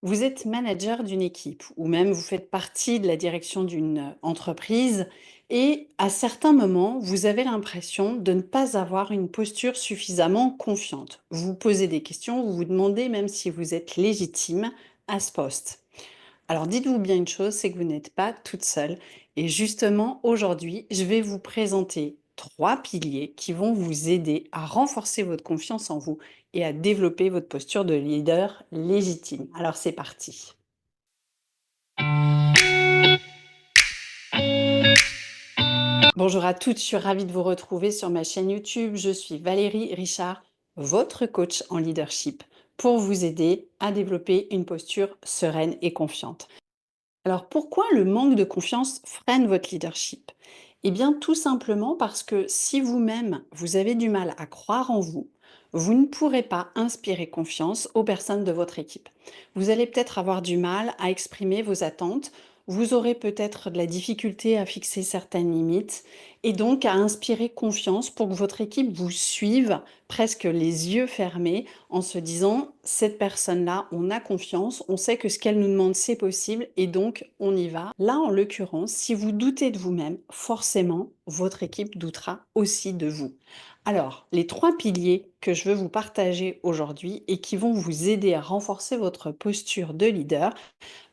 Vous êtes manager d'une équipe ou même vous faites partie de la direction d'une entreprise et à certains moments, vous avez l'impression de ne pas avoir une posture suffisamment confiante. Vous vous posez des questions, vous vous demandez même si vous êtes légitime à ce poste. Alors dites-vous bien une chose, c'est que vous n'êtes pas toute seule. Et justement, aujourd'hui, je vais vous présenter trois piliers qui vont vous aider à renforcer votre confiance en vous et à développer votre posture de leader légitime. Alors c'est parti. Bonjour à toutes, je suis ravie de vous retrouver sur ma chaîne YouTube. Je suis Valérie Richard, votre coach en leadership, pour vous aider à développer une posture sereine et confiante. Alors pourquoi le manque de confiance freine votre leadership? Eh bien tout simplement parce que si vous-même vous avez du mal à croire en vous, vous ne pourrez pas inspirer confiance aux personnes de votre équipe. Vous allez peut-être avoir du mal à exprimer vos attentes, vous aurez peut-être de la difficulté à fixer certaines limites et donc à inspirer confiance pour que votre équipe vous suive presque les yeux fermés en se disant: «Cette personne-là, on a confiance, on sait que ce qu'elle nous demande, c'est possible et donc on y va». Là, en l'occurrence, si vous doutez de vous-même, forcément, votre équipe doutera aussi de vous. Alors, les 3 piliers que je veux vous partager aujourd'hui et qui vont vous aider à renforcer votre posture de leader,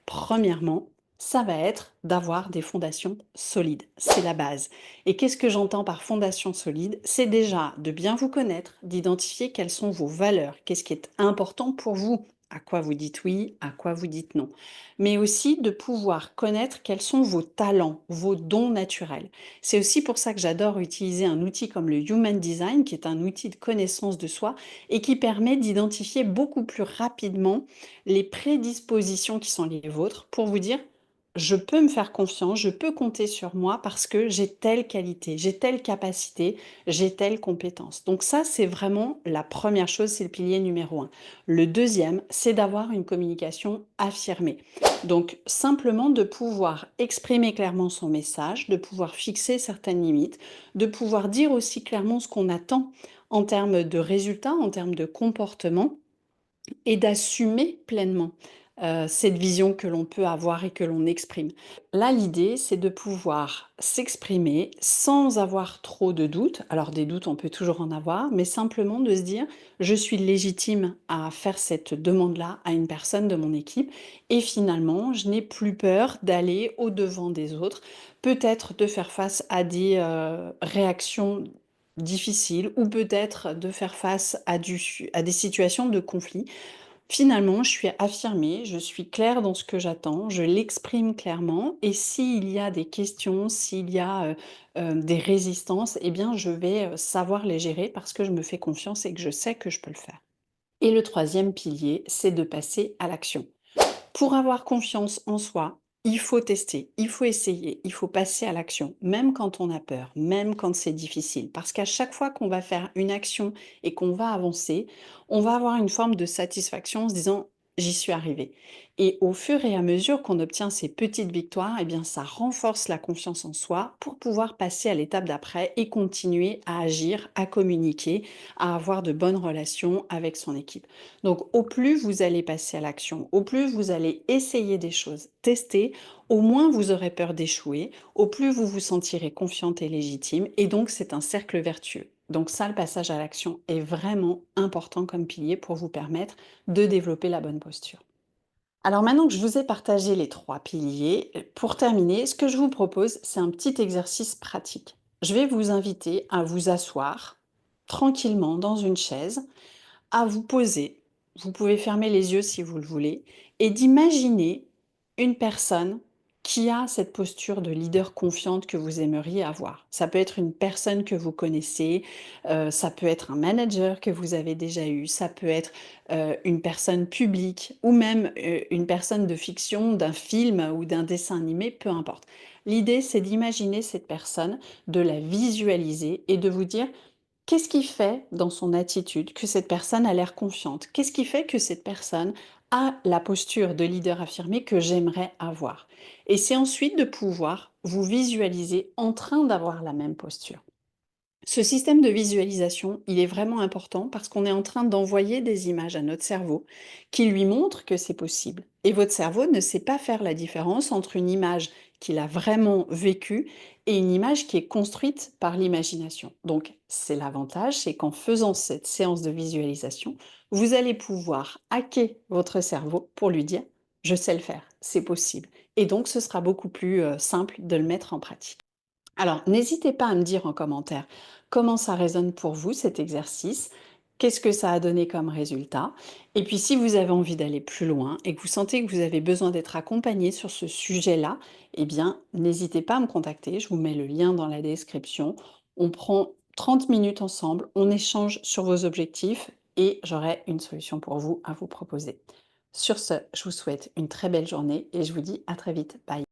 premièrement, ça va être d'avoir des fondations solides. C'est la base. Et qu'est-ce que j'entends par fondation solide? C'est déjà de bien vous connaître, d'identifier quelles sont vos valeurs, qu'est-ce qui est important pour vous, à quoi vous dites oui, à quoi vous dites non. Mais aussi de pouvoir connaître quels sont vos talents, vos dons naturels. C'est aussi pour ça que j'adore utiliser un outil comme le Human Design, qui est un outil de connaissance de soi et qui permet d'identifier beaucoup plus rapidement les prédispositions qui sont les vôtres pour vous dire: «Je peux me faire confiance, je peux compter sur moi parce que j'ai telle qualité, j'ai telle capacité, j'ai telle compétence». Donc ça, c'est vraiment la première chose, c'est le pilier numéro un. Le deuxième, c'est d'avoir une communication affirmée. Donc simplement de pouvoir exprimer clairement son message, de pouvoir fixer certaines limites, de pouvoir dire aussi clairement ce qu'on attend en termes de résultats, en termes de comportement et d'assumer pleinement, cette vision que l'on peut avoir et que l'on exprime. Là, l'idée, c'est de pouvoir s'exprimer sans avoir trop de doutes. Alors des doutes, on peut toujours en avoir, mais simplement de se dire: «Je suis légitime à faire cette demande-là à une personne de mon équipe et finalement, je n'ai plus peur d'aller au-devant des autres». Peut-être de faire face à des, réactions difficiles ou peut-être de faire face à des situations de conflit. Finalement, je suis affirmée, je suis claire dans ce que j'attends, je l'exprime clairement et s'il y a des questions, s'il y a, des résistances, eh bien, je vais, savoir les gérer parce que je me fais confiance et que je sais que je peux le faire. Et le troisième pilier, c'est de passer à l'action. Pour avoir confiance en soi, il faut tester, il faut essayer, il faut passer à l'action, même quand on a peur, même quand c'est difficile. Parce qu'à chaque fois qu'on va faire une action et qu'on va avancer, on va avoir une forme de satisfaction en se disant: «J'y suis arrivé». Et au fur et à mesure qu'on obtient ces petites victoires, eh bien, ça renforce la confiance en soi pour pouvoir passer à l'étape d'après et continuer à agir, à communiquer, à avoir de bonnes relations avec son équipe. Donc, au plus vous allez passer à l'action, au plus vous allez essayer des choses, tester, au moins vous aurez peur d'échouer, au plus vous vous sentirez confiante et légitime, et donc c'est un cercle vertueux. Donc ça, le passage à l'action est vraiment important comme pilier pour vous permettre de développer la bonne posture. Alors maintenant que je vous ai partagé les trois piliers, pour terminer, ce que je vous propose, c'est un petit exercice pratique. Je vais vous inviter à vous asseoir tranquillement dans une chaise, à vous poser, vous pouvez fermer les yeux si vous le voulez, et d'imaginer une personne qui a cette posture de leader confiante que vous aimeriez avoir. Ça peut être une personne que vous connaissez, ça peut être un manager que vous avez déjà eu, ça peut être une personne publique ou même une personne de fiction, d'un film ou d'un dessin animé, peu importe. L'idée, c'est d'imaginer cette personne, de la visualiser et de vous dire: qu'est-ce qui fait dans son attitude que cette personne a l'air confiante? Qu'est-ce qui fait que cette personne a la posture de leader affirmé que j'aimerais avoir? Et c'est ensuite de pouvoir vous visualiser en train d'avoir la même posture. Ce système de visualisation, il est vraiment important parce qu'on est en train d'envoyer des images à notre cerveau qui lui montrent que c'est possible. Et votre cerveau ne sait pas faire la différence entre une image qu'il a vraiment vécue et une image qui est construite par l'imagination. Donc, c'est l'avantage, c'est qu'en faisant cette séance de visualisation, vous allez pouvoir hacker votre cerveau pour lui dire, je sais le faire, c'est possible. Et donc, ce sera beaucoup plus simple de le mettre en pratique. Alors, n'hésitez pas à me dire en commentaire comment ça résonne pour vous cet exercice, qu'est-ce que ça a donné comme résultat, et puis si vous avez envie d'aller plus loin et que vous sentez que vous avez besoin d'être accompagné sur ce sujet-là, eh bien, n'hésitez pas à me contacter, je vous mets le lien dans la description. On prend 30 minutes ensemble, on échange sur vos objectifs et j'aurai une solution pour vous à vous proposer. Sur ce, je vous souhaite une très belle journée et je vous dis à très vite. Bye.